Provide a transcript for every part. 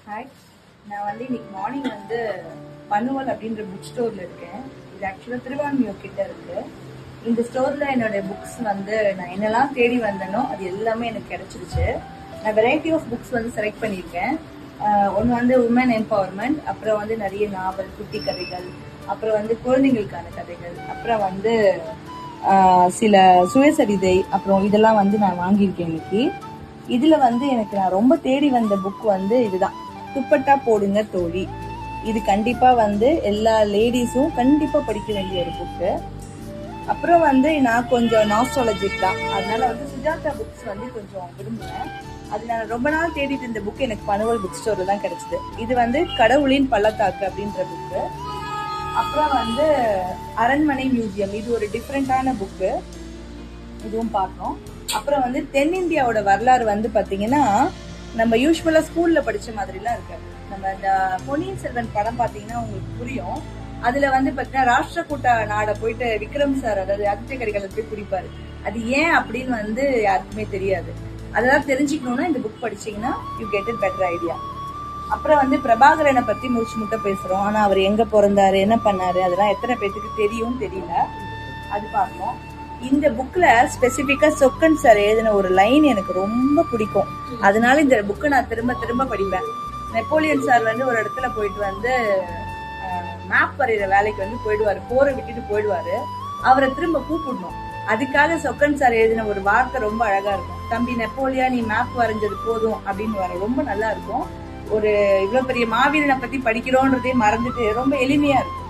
Hi, நான் இன்னைக்கு morning பனுவல் அப்படின்ற புக் ஸ்டோர்ல இருக்கேன். இது ஆக்சுவலா திருவான்மியூர் கிட்ட இருக்கு. இந்த ஸ்டோர்ல என்னோட புக்ஸ் நான் என்னெல்லாம் தேடி வந்தனோ அது எல்லாமே எனக்கு கிடைச்சிருச்சு. நான் வெரைட்டி ஆஃப் புக்ஸ் செலக்ட் பண்ணியிருக்கேன். ஒன்று உமன் எம்பவர்மெண்ட், அப்புறம் நிறைய நாவல், குட்டி கதைகள், அப்புறம் குழந்தைங்களுக்கான கதைகள், அப்புறம் சில சுயசரிதை, அப்புறம் இதெல்லாம் நான் வாங்கியிருக்கேன் இன்னைக்கு. இதுல எனக்கு நான் ரொம்ப தேடி வந்த புக் இதுதான், துப்பட்டா போடுங்க தோழி. இது கண்டிப்பா எல்லா லேடிஸும் கண்டிப்பா படிக்க வேண்டிய ஒரு புக்கு. அப்புறம் நான் கொஞ்சம் நாஸ்டாலஜிக் தான், அதனால சுஜாதா புக்ஸ் கொஞ்சம் விரும்புவேன். அது நான் ரொம்ப நாள் தேடிட்டு இருந்த புக் எனக்கு பனுவல் புக் ஸ்டோர்ல தான் கிடைச்சது. இது கடவுளின் பள்ளத்தாக்கு அப்படின்ற புக்கு. அப்புறம் அரண்மனை மியூசியம், இது ஒரு டிஃப்ரெண்டான புக்கு, இதுவும் பார்க்கணும். அப்புறம் தென்னிந்தியாவோட வரலாறு பாத்தீங்கன்னா நம்ம யூஸ்வலா ஸ்கூல்ல படிச்ச மாதிரிலாம் இருக்காது. நம்ம இந்த பொன்னியின் செல்வன் படம் பாத்தீங்கன்னா உங்களுக்கு புரியும். அதுல பாத்தீங்கன்னா ராஷ்டிரகூட்ட நாட போயிட்டு விக்ரம் சார், அதாவது ஆதித்ய கரிகாலர் போய் குடிப்பாரு. அது ஏன் அப்படின்னு யாருக்குமே தெரியாது. அதெல்லாம் தெரிஞ்சுக்கணும்னா இந்த புக் படிச்சீங்கன்னா you get it better idea. அப்புறம் பிரபாகரனை பத்தி முட்டை பேசுறோம். ஆனா அவர் எங்க பிறந்தாரு, என்ன பண்ணாரு, அதெல்லாம் எத்தனை பேருக்கு தெரியும் தெரியல, அது பார்க்கணும். இந்த புக்ல ஸ்பெசிபிக்கா சொக்கன் சார் எழுதின ஒரு லைன் எனக்கு ரொம்ப பிடிக்கும். அதனால இந்த புக்கை நான் திரும்ப திரும்ப படிப்பேன். நெப்போலியன் சார் ஒரு இடத்துல போயிட்டு மேப் வரைகிற வேலைக்கு போயிடுவாரு, போரை விட்டுட்டு போயிடுவாரு. அவரை திரும்ப கூப்பிடணும். அதுக்காக சொக்கன் சார் எழுதின ஒரு வார்த்தை ரொம்ப அழகா இருக்கும். தம்பி நெப்போலியா, நீ மேப் வரைஞ்சது போதும் அப்படின்னு வர ரொம்ப நல்லா இருக்கும். ஒரு இவ்வளவு பெரிய மாவீரனை பத்தி படிக்கிறோன்றதே மறந்துட்டு ரொம்ப எளிமையா இருக்கும்.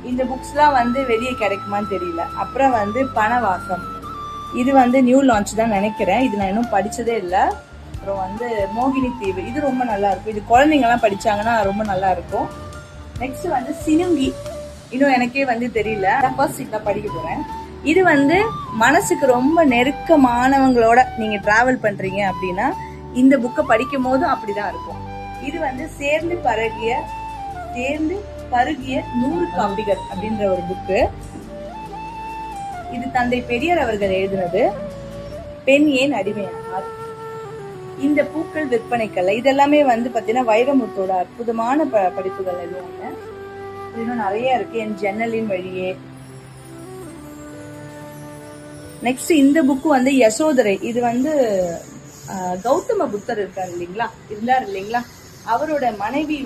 இந்த புக்ஸ் எல்லாம் வெளியே கிடைக்குமான்னு தெரியல. அப்புறம் பணவாசம், இது நியூ லான்ச் தான் நினைக்கிறேன். இது நான் இன்னும் படிச்சதே இல்லை. அப்புறம் மோகினி தீவு, இது ரொம்ப நல்லா இருக்கும். இது குழந்தைங்க எல்லாம் படிச்சாங்கன்னா ரொம்ப நல்லா இருக்கும். நெக்ஸ்ட் சினுங்கி, இன்னும் எனக்கே தெரியல, ஃபர்ஸ்ட் இதான் படிக்க போறேன். இது மனசுக்கு ரொம்ப நெருக்கமானவங்களோட நீங்க டிராவல் பண்றீங்க அப்படின்னா இந்த புக்கை படிக்கும் போதும் அப்படிதான் இருக்கும். இது சேர்ந்து பருகிய 100 காப்பிகள் அப்படின்ற ஒரு புக்கு. இது தந்தை பெரியார் அவர்கள் எழுதினது. பெண் ஏன் அடிமையானார், இந்த பூக்கள் விற்பனைக்கல்ல, இதெல்லாமே பாத்தீங்கன்னா வைரமுத்தோட அற்புதமான படிப்புகள் எதுவும் இன்னும் நிறைய இருக்கு. என் ஜன்னலின் வழியே. நெக்ஸ்ட் இந்த புக்கு யசோதரை. இது கௌதம புத்தர் இருந்தார் இல்லைங்களா, அவரோட மனைவி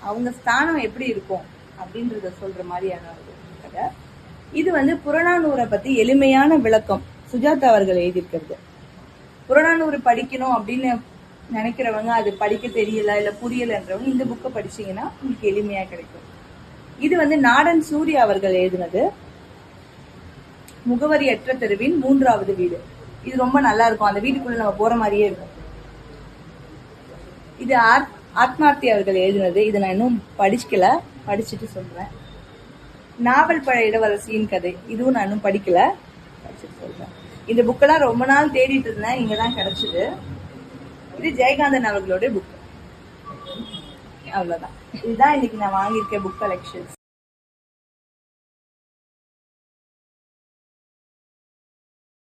அவங்க ஸ்தானம் எப்படி இருக்கும் அப்படின்றத சொல்ற மாதிரியான ஒரு கதை. இது புறநானூரை பத்தி எளிமையான விளக்கம் சுஜாதா அவர்கள் எழுதியிருக்கிறது. புறநானூறு படிக்கணும் அப்படின்னு நினைக்கிறவங்க, அது படிக்க தெரியல இல்ல புரியலன்றவங்க இந்த புக்கை படிச்சீங்கன்னா உங்களுக்கு எளிமையா கிடைக்கும். இது நாடன் சூர்யா அவர்கள் எழுதினது. முகவரியற்ற தெருவின் 3வது வீடு. இது ரொம்ப நல்லா இருக்கும், அந்த வீட்டுக்குள்ள நம்ம போற மாதிரியே இருக்கும். இது ஆத்மார்த்தி அவர்கள் எழுதினது. இதை நான் இன்னும் படிக்கல, படிச்சுட்டு சொல்றேன். நாவல் பழ இளவரசியின் கதை, இதுவும் நான் இன்னும் படிக்கல, படிச்சுட்டு சொல்றேன். இந்த புக்கெல்லாம் ரொம்ப நாள் தேடிட்டு இருந்தேன், இங்கதான் கிடைச்சது. இது ஜெயகாந்தன் அவர்களோட புக். அவ்வளவுதான். இதுதான் இன்னைக்கு நான் வாங்கியிருக்க புக் கலெக்ஷன்ஸ்.